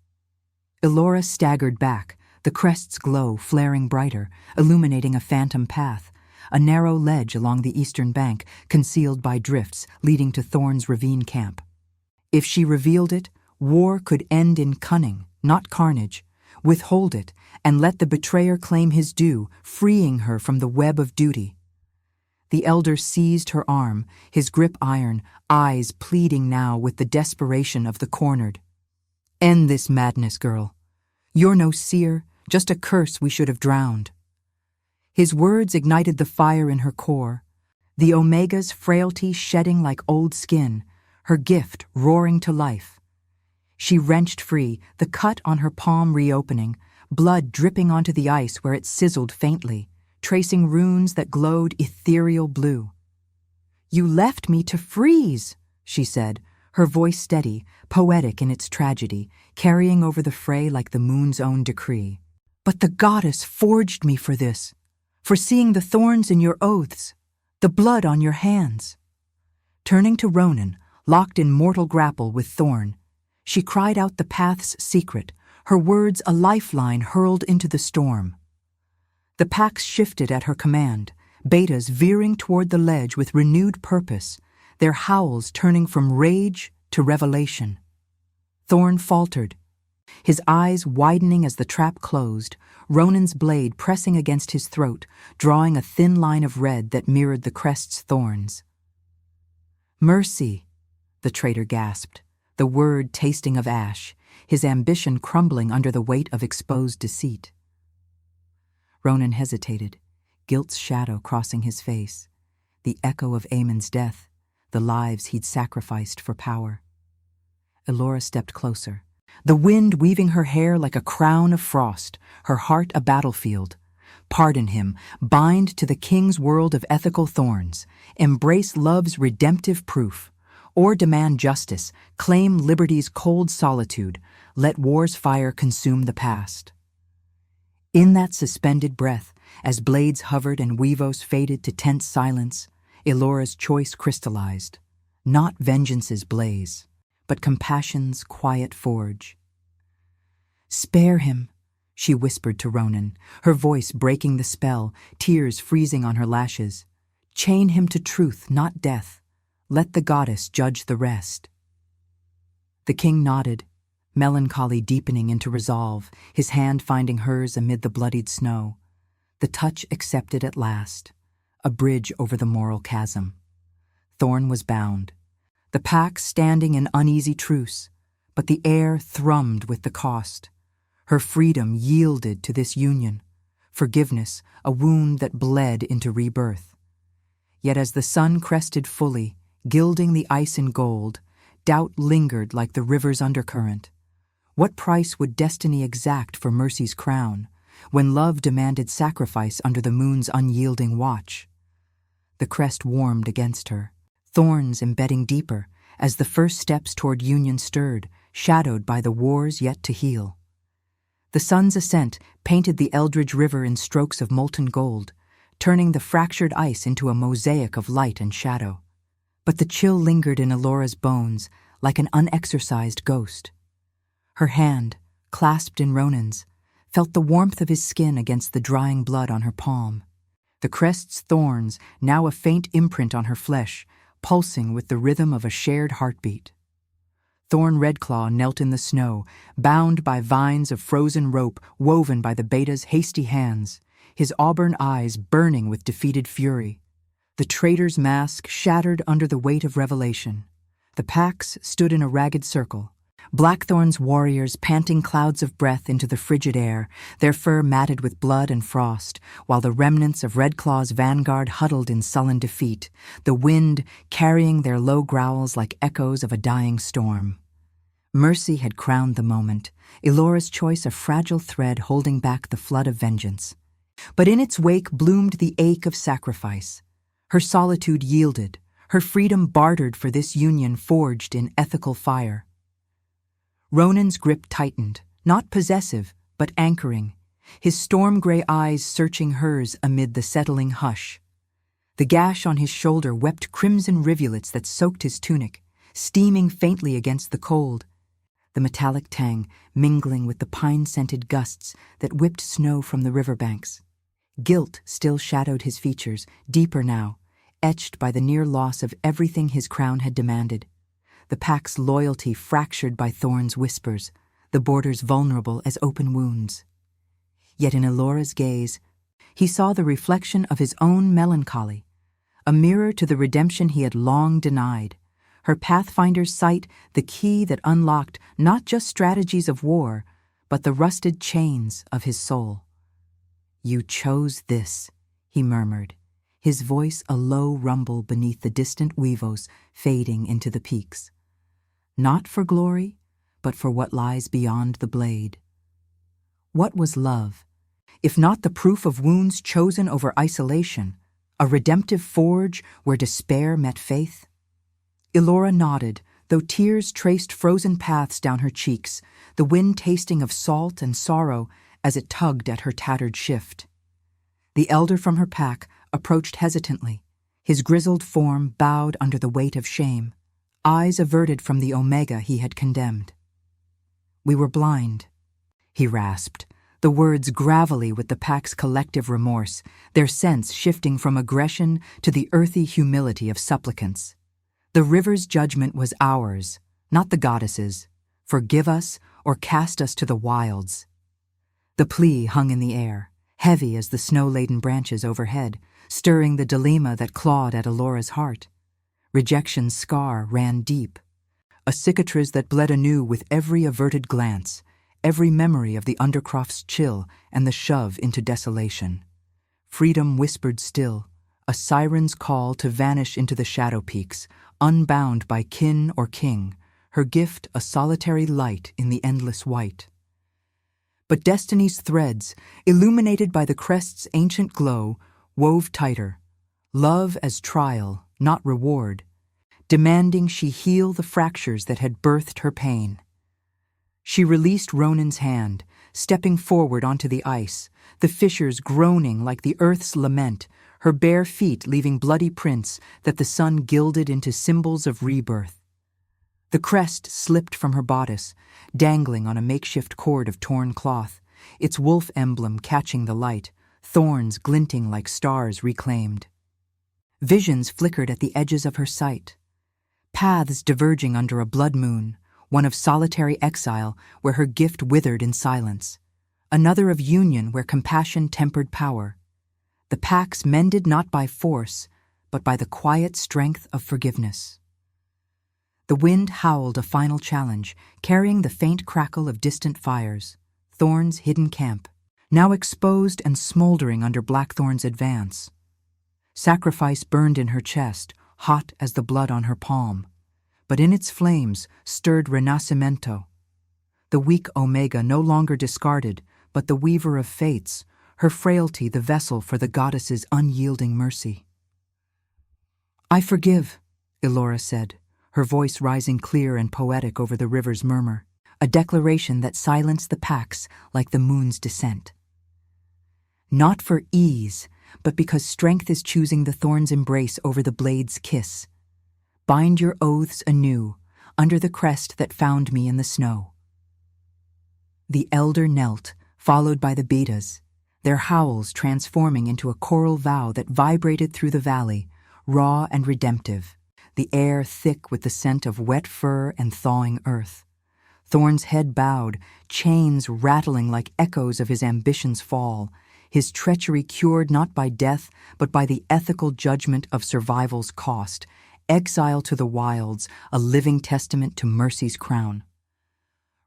Elora staggered back, the crest's glow flaring brighter, illuminating a phantom path, a narrow ledge along the eastern bank, concealed by drifts leading to Thorn's ravine camp. If she revealed it, war could end in cunning, not carnage. Withhold it, and let the betrayer claim his due, freeing her from the web of duty. The elder seized her arm, his grip iron, eyes pleading now with the desperation of the cornered. End this madness, girl. You're no seer, just a curse we should have drowned. His words ignited the fire in her core, the Omega's frailty shedding like old skin, her gift roaring to life. She wrenched free, the cut on her palm reopening, blood dripping onto the ice where it sizzled faintly, tracing runes that glowed ethereal blue. You left me to freeze, she said, her voice steady, poetic in its tragedy, carrying over the fray like the moon's own decree. But the goddess forged me for this, for seeing the thorns in your oaths, the blood on your hands. Turning to Ronan, locked in mortal grapple with thorn. She cried out the path's secret, her words a lifeline hurled into the storm. The packs shifted at her command, betas veering toward the ledge with renewed purpose, their howls turning from rage to revelation. Thorn faltered, his eyes widening as the trap closed, Ronan's blade pressing against his throat, drawing a thin line of red that mirrored the Crest's thorns. "Mercy," the traitor gasped, the word tasting of ash, his ambition crumbling under the weight of exposed deceit. Ronan hesitated, guilt's shadow crossing his face, the echo of Aemon's death, the lives he'd sacrificed for power. Elora stepped closer, the wind weaving her hair like a crown of frost, her heart a battlefield. Pardon him, bind to the king's world of ethical thorns, embrace love's redemptive proof, or demand justice, claim liberty's cold solitude, let war's fire consume the past. In that suspended breath, as blades hovered and weavos faded to tense silence, Elora's choice crystallized, not vengeance's blaze, but compassion's quiet forge. "Spare him," she whispered to Ronan, her voice breaking the spell, tears freezing on her lashes. "Chain him to truth, not death. Let the goddess judge the rest." The king nodded, melancholy deepening into resolve, his hand finding hers amid the bloodied snow. The touch accepted at last, a bridge over the moral chasm. Thorn was bound, the pack standing in uneasy truce, but the air thrummed with the cost. Her freedom yielded to this union, forgiveness a wound that bled into rebirth. Yet as the sun crested fully, gilding the ice in gold, doubt lingered like the river's undercurrent. What price would destiny exact for mercy's crown, when love demanded sacrifice under the moon's unyielding watch? The crest warmed against her, thorns embedding deeper, as the first steps toward union stirred, shadowed by the wars yet to heal. The sun's ascent painted the Eldridge River in strokes of molten gold, turning the fractured ice into a mosaic of light and shadow. But the chill lingered in Elora's bones like an unexorcised ghost. Her hand, clasped in Ronan's, felt the warmth of his skin against the drying blood on her palm. The Crest's thorns, now a faint imprint on her flesh, pulsing with the rhythm of a shared heartbeat. Thorn Redclaw knelt in the snow, bound by vines of frozen rope woven by the beta's hasty hands, his auburn eyes burning with defeated fury. The traitor's mask shattered under the weight of revelation. The packs stood in a ragged circle, Blackthorn's warriors panting clouds of breath into the frigid air, their fur matted with blood and frost, while the remnants of Redclaw's vanguard huddled in sullen defeat, the wind carrying their low growls like echoes of a dying storm. Mercy had crowned the moment, Elora's choice a fragile thread holding back the flood of vengeance. But in its wake bloomed the ache of sacrifice. Her solitude yielded, her freedom bartered for this union forged in ethical fire. Ronan's grip tightened, not possessive, but anchoring, his storm-gray eyes searching hers amid the settling hush. The gash on his shoulder wept crimson rivulets that soaked his tunic, steaming faintly against the cold, the metallic tang mingling with the pine-scented gusts that whipped snow from the riverbanks. Guilt still shadowed his features, deeper now, etched by the near loss of everything his crown had demanded. The pack's loyalty fractured by Thorn's whispers, the borders vulnerable as open wounds. Yet in Elora's gaze, he saw the reflection of his own melancholy, a mirror to the redemption he had long denied, her Pathfinder's sight the key that unlocked not just strategies of war, but the rusted chains of his soul. "You chose this," he murmured, his voice a low rumble beneath the distant weavos fading into the peaks. "Not for glory, but for what lies beyond the blade." What was love, if not the proof of wounds chosen over isolation, a redemptive forge where despair met faith? Elora nodded, though tears traced frozen paths down her cheeks, the wind tasting of salt and sorrow as it tugged at her tattered shift. The elder from her pack approached hesitantly, his grizzled form bowed under the weight of shame. eyes averted from the Omega he had condemned. "We were blind," he rasped, the words gravelly with the pack's collective remorse, their sense shifting from aggression to the earthy humility of supplicants. The river's judgment was ours, not the goddess's. Forgive us or cast us to the wilds. The plea hung in the air, heavy as the snow-laden branches overhead, stirring the dilemma that clawed at Elora's heart. Rejection's scar ran deep, a cicatrice that bled anew with every averted glance, every memory of the Undercroft's chill and the shove into desolation. Freedom whispered still, a siren's call to vanish into the shadow peaks, unbound by kin or king, her gift a solitary light in the endless white. But destiny's threads, illuminated by the Crest's ancient glow, wove tighter, love as trial, not reward, demanding she heal the fractures that had birthed her pain. She released Ronan's hand, stepping forward onto the ice, the fissures groaning like the earth's lament, her bare feet leaving bloody prints that the sun gilded into symbols of rebirth. The crest slipped from her bodice, dangling on a makeshift cord of torn cloth, its wolf emblem catching the light, thorns glinting like stars reclaimed. Visions flickered at the edges of her sight, paths diverging under a blood moon, one of solitary exile where her gift withered in silence, another of union where compassion tempered power. The packs mended not by force, but by the quiet strength of forgiveness. The wind howled a final challenge, carrying the faint crackle of distant fires, Thorn's hidden camp, now exposed and smoldering under Blackthorn's advance. Sacrifice burned in her chest, hot as the blood on her palm, but in its flames stirred Renacimento. The weak Omega no longer discarded, but the weaver of fates, her frailty the vessel for the goddess's unyielding mercy. "I forgive," Elora said, her voice rising clear and poetic over the river's murmur, a declaration that silenced the packs like the moon's descent. Not for ease, but because strength is choosing the thorn's embrace over the blade's kiss. Bind your oaths anew, under the crest that found me in the snow. The elder knelt, followed by the betas, their howls transforming into a choral vow that vibrated through the valley, raw and redemptive, the air thick with the scent of wet fur and thawing earth. Thorn's head bowed, chains rattling like echoes of his ambition's fall, his treachery cured not by death, but by the ethical judgment of survival's cost, exile to the wilds, a living testament to mercy's crown.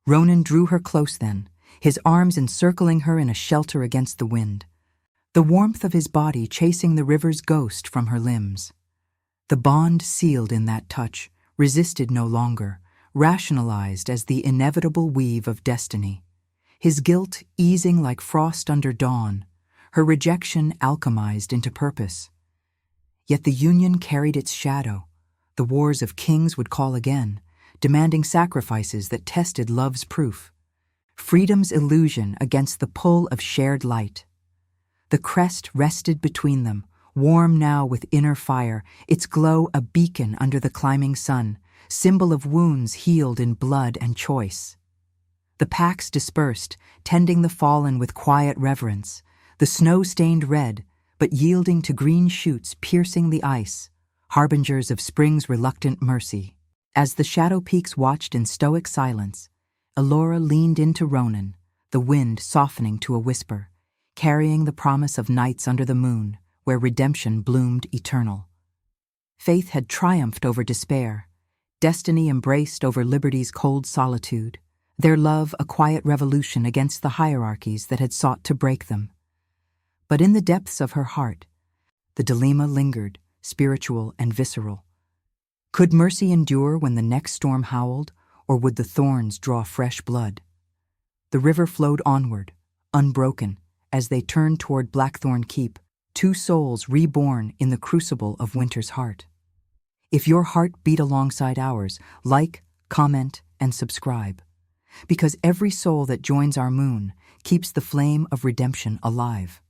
Ronan drew her close then, his arms encircling her in a shelter against the wind, the warmth of his body chasing the river's ghost from her limbs. The bond sealed in that touch, resisted no longer, rationalized as the inevitable weave of destiny. His guilt easing like frost under dawn, her rejection alchemized into purpose. Yet the union carried its shadow. The wars of kings would call again, demanding sacrifices that tested love's proof. Freedom's illusion against the pull of shared light. The crest rested between them, warm now with inner fire, its glow a beacon under the climbing sun, symbol of wounds healed in blood and choice. The packs dispersed, tending the fallen with quiet reverence, the snow stained red, but yielding to green shoots piercing the ice, harbingers of spring's reluctant mercy. As the shadow peaks watched in stoic silence, Elora leaned into Ronan, the wind softening to a whisper, carrying the promise of nights under the moon, where redemption bloomed eternal. Faith had triumphed over despair, destiny embraced over liberty's cold solitude, their love a quiet revolution against the hierarchies that had sought to break them. But in the depths of her heart, the dilemma lingered, spiritual and visceral. Could mercy endure when the next storm howled, or would the thorns draw fresh blood? The river flowed onward, unbroken, as they turned toward Blackthorn Keep, two souls reborn in the crucible of winter's heart. If your heart beat alongside ours, like, comment, and subscribe, because every soul that joins our moon keeps the flame of redemption alive.